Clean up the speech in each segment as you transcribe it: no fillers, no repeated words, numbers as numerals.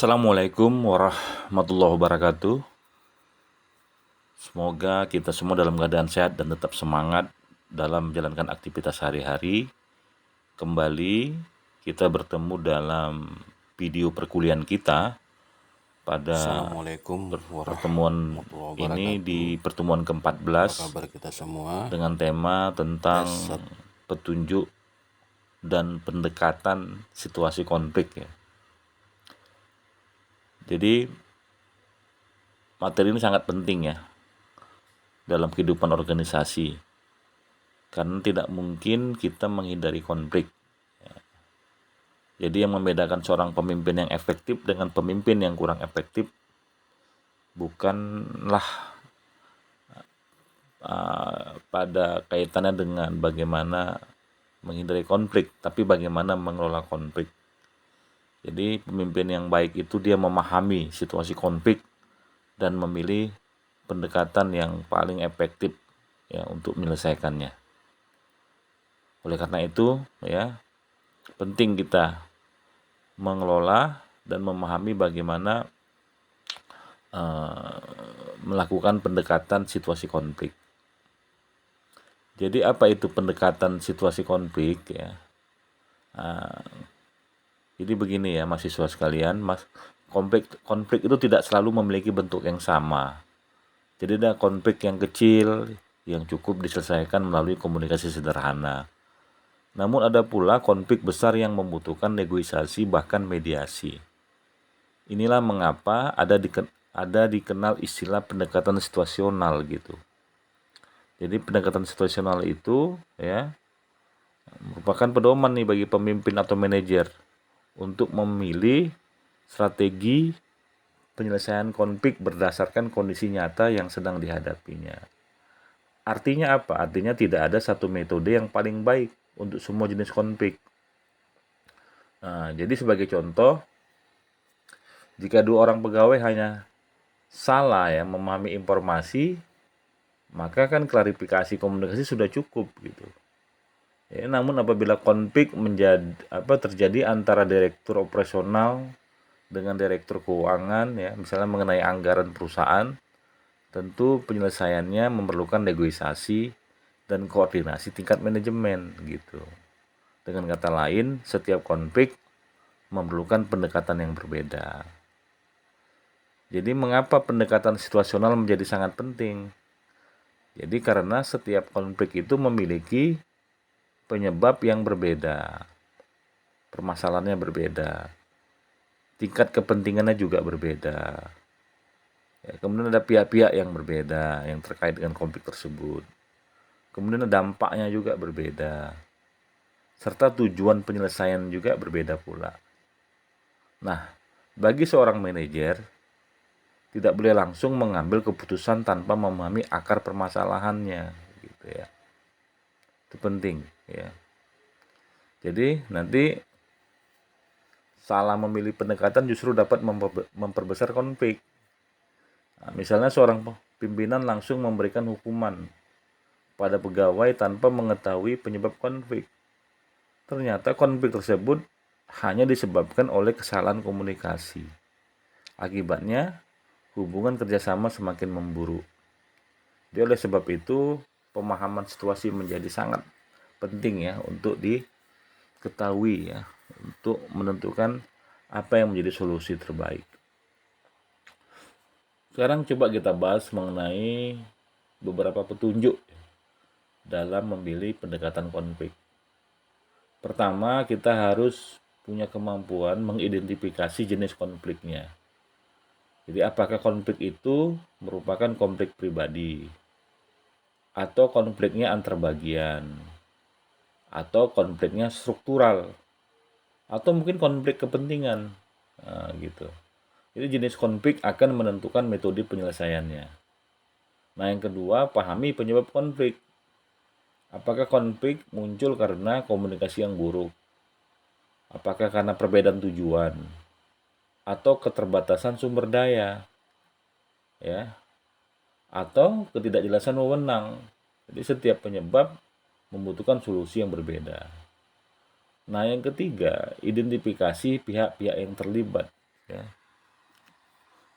Assalamualaikum warahmatullahi wabarakatuh. Semoga kita semua dalam keadaan sehat dan tetap semangat dalam menjalankan aktivitas sehari-hari. Kembali kita bertemu dalam video perkuliahan kita pada Assalamualaikum pertemuan warahmatullahi ini wabarakatuh. di pertemuan Apa ke-14 kabar kita semua? dengan tema tentang Tes petunjuk dan pendekatan situasi konflik ya. Jadi materi ini sangat penting ya dalam kehidupan organisasi, karena tidak mungkin kita menghindari konflik. Jadi yang membedakan seorang pemimpin yang efektif dengan pemimpin yang kurang efektif bukanlah pada kaitannya dengan bagaimana menghindari konflik, tapi bagaimana mengelola konflik. Jadi pemimpin yang baik itu dia memahami situasi konflik dan memilih pendekatan yang paling efektif ya untuk menyelesaikannya. Oleh karena itu ya penting kita mengelola dan memahami bagaimana melakukan pendekatan situasi konflik. Jadi apa itu pendekatan situasi konflik ya? Jadi begini ya mahasiswa sekalian, konflik itu tidak selalu memiliki bentuk yang sama. Jadi ada konflik yang kecil yang cukup diselesaikan melalui komunikasi sederhana. Namun ada pula konflik besar yang membutuhkan negosiasi bahkan mediasi. Inilah mengapa ada dikenal istilah pendekatan situasional gitu. Jadi pendekatan situasional itu ya merupakan pedoman nih bagi pemimpin atau manajer untuk memilih strategi penyelesaian konflik berdasarkan kondisi nyata yang sedang dihadapinya. Artinya apa? Artinya tidak ada satu metode yang paling baik untuk semua jenis konflik. Nah, jadi sebagai contoh, jika dua orang pegawai hanya salah ya memahami informasi, maka kan klarifikasi komunikasi sudah cukup gitu. Ya, namun apabila konflik terjadi antara direktur operasional dengan direktur keuangan ya, misalnya mengenai anggaran perusahaan, tentu penyelesaiannya memerlukan negosiasi dan koordinasi tingkat manajemen gitu. Dengan kata lain, setiap konflik memerlukan pendekatan yang berbeda. Jadi mengapa pendekatan situasional menjadi sangat penting? Jadi karena setiap konflik itu memiliki penyebab yang berbeda, permasalahannya berbeda, tingkat kepentingannya juga berbeda. Ya, kemudian ada pihak-pihak yang berbeda yang terkait dengan konflik tersebut. Kemudian dampaknya juga berbeda, serta tujuan penyelesaian juga berbeda pula. Nah, bagi seorang manajer, tidak boleh langsung mengambil keputusan tanpa memahami akar permasalahannya, gitu ya. Itu penting, ya. Jadi nanti salah memilih pendekatan justru dapat memperbesar konflik. Nah, misalnya seorang pimpinan langsung memberikan hukuman pada pegawai tanpa mengetahui penyebab konflik. Ternyata konflik tersebut hanya disebabkan oleh kesalahan komunikasi. Akibatnya, hubungan kerjasama semakin memburuk. Jadi oleh sebab itu, pemahaman situasi menjadi sangat penting ya untuk diketahui ya, untuk menentukan apa yang menjadi solusi terbaik. Sekarang coba kita bahas mengenai beberapa petunjuk dalam memilih pendekatan konflik. Pertama, kita harus punya kemampuan mengidentifikasi jenis konfliknya. Jadi apakah konflik itu merupakan konflik pribadi, atau konfliknya antar bagian, atau konfliknya struktural, atau mungkin konflik kepentingan, nah, gitu. Jadi jenis konflik akan menentukan metode penyelesaiannya. Nah yang kedua, pahami penyebab konflik. Apakah konflik muncul karena komunikasi yang buruk? Apakah karena perbedaan tujuan? Atau keterbatasan sumber daya? Ya, atau ketidakjelasan wewenang. Jadi setiap penyebab membutuhkan solusi yang berbeda. Nah, yang ketiga, identifikasi pihak-pihak yang terlibat. Ya.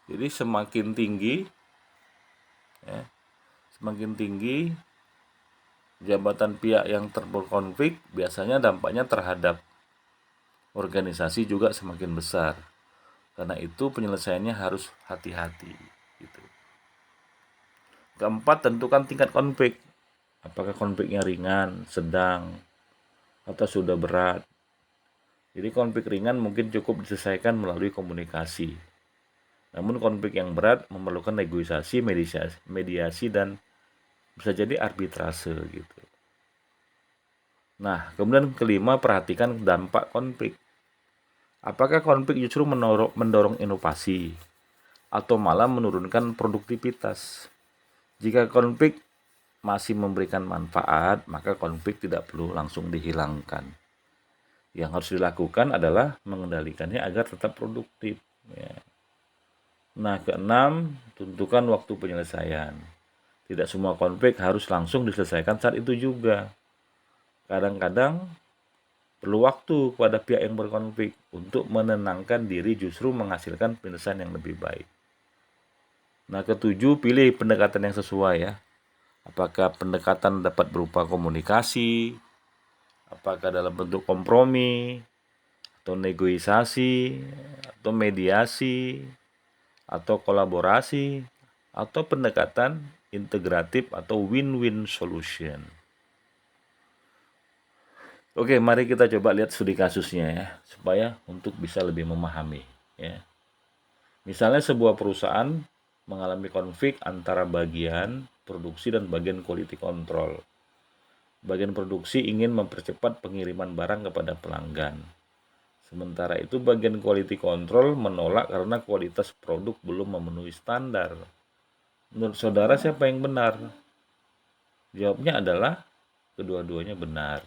Jadi semakin tinggi jabatan pihak yang berkonflik, biasanya dampaknya terhadap organisasi juga semakin besar. Karena itu penyelesaiannya harus hati-hati gitu. Keempat, tentukan tingkat konflik. Apakah konfliknya ringan, sedang, atau sudah berat. Jadi konflik ringan mungkin cukup diselesaikan melalui komunikasi. Namun konflik yang berat memerlukan negosiasi, mediasi dan bisa jadi arbitrase gitu. Nah, kemudian kelima, perhatikan dampak konflik. Apakah konflik justru mendorong inovasi atau malah menurunkan produktivitas? Jika konflik masih memberikan manfaat, maka konflik tidak perlu langsung dihilangkan. Yang harus dilakukan adalah mengendalikannya agar tetap produktif. Ya. Nah, keenam, tentukan waktu penyelesaian. Tidak semua konflik harus langsung diselesaikan saat itu juga. Kadang-kadang perlu waktu kepada pihak yang berkonflik untuk menenangkan diri, justru menghasilkan penyelesaian yang lebih baik. Nah, ketujuh, pilih pendekatan yang sesuai ya. Apakah pendekatan dapat berupa komunikasi, apakah dalam bentuk kompromi, atau negosiasi, atau mediasi, atau kolaborasi, atau pendekatan integratif atau win-win solution. Oke, mari kita coba lihat studi kasusnya ya, supaya untuk bisa lebih memahami ya. Misalnya sebuah perusahaan mengalami konflik antara bagian produksi dan bagian quality control. Bagian produksi ingin mempercepat pengiriman barang kepada pelanggan. Sementara itu bagian quality control menolak karena kualitas produk belum memenuhi standar. Menurut saudara siapa yang benar? Jawabnya adalah kedua-duanya benar.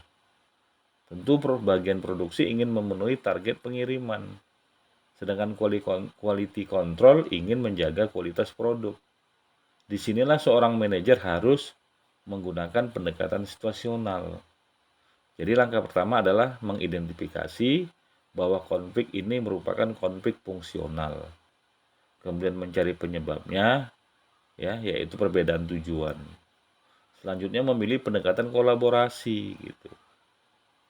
Tentu bagian produksi ingin memenuhi target pengiriman, sedangkan quality control ingin menjaga kualitas produk. Disinilah seorang manajer harus menggunakan pendekatan situasional. Jadi langkah pertama adalah mengidentifikasi bahwa konflik ini merupakan konflik fungsional. Kemudian mencari penyebabnya, ya, yaitu perbedaan tujuan. Selanjutnya memilih pendekatan kolaborasi gitu.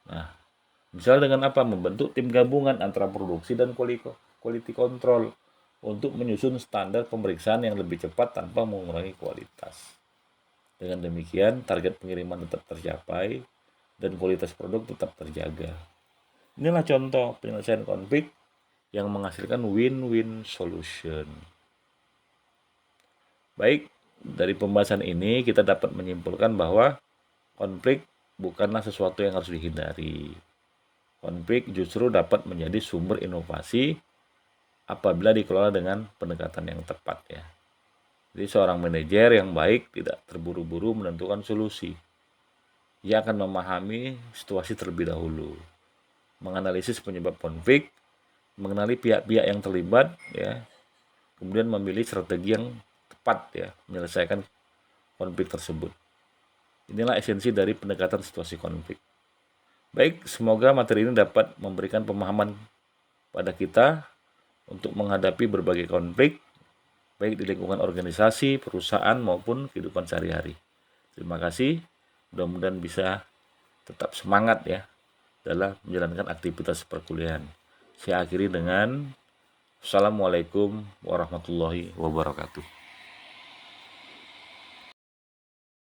Nah, misal dengan apa? Membentuk tim gabungan antara produksi dan quality control untuk menyusun standar pemeriksaan yang lebih cepat tanpa mengurangi kualitas. Dengan demikian, target pengiriman tetap tercapai dan kualitas produk tetap terjaga. Inilah contoh penyelesaian konflik yang menghasilkan win-win solution. Baik, dari pembahasan ini kita dapat menyimpulkan bahwa konflik bukanlah sesuatu yang harus dihindari. Konflik justru dapat menjadi sumber inovasi apabila dikelola dengan pendekatan yang tepat ya. Jadi seorang manajer yang baik tidak terburu-buru menentukan solusi. Ia akan memahami situasi terlebih dahulu, menganalisis penyebab konflik, mengenali pihak-pihak yang terlibat ya, kemudian memilih strategi yang tepat ya menyelesaikan konflik tersebut. Inilah esensi dari pendekatan situasi konflik. Baik, semoga materi ini dapat memberikan pemahaman pada kita untuk menghadapi berbagai konflik, baik di lingkungan organisasi, perusahaan, maupun kehidupan sehari-hari. Terima kasih, mudah-mudahan bisa tetap semangat ya dalam menjalankan aktivitas perkuliahan. Saya akhiri dengan Assalamualaikum warahmatullahi wabarakatuh.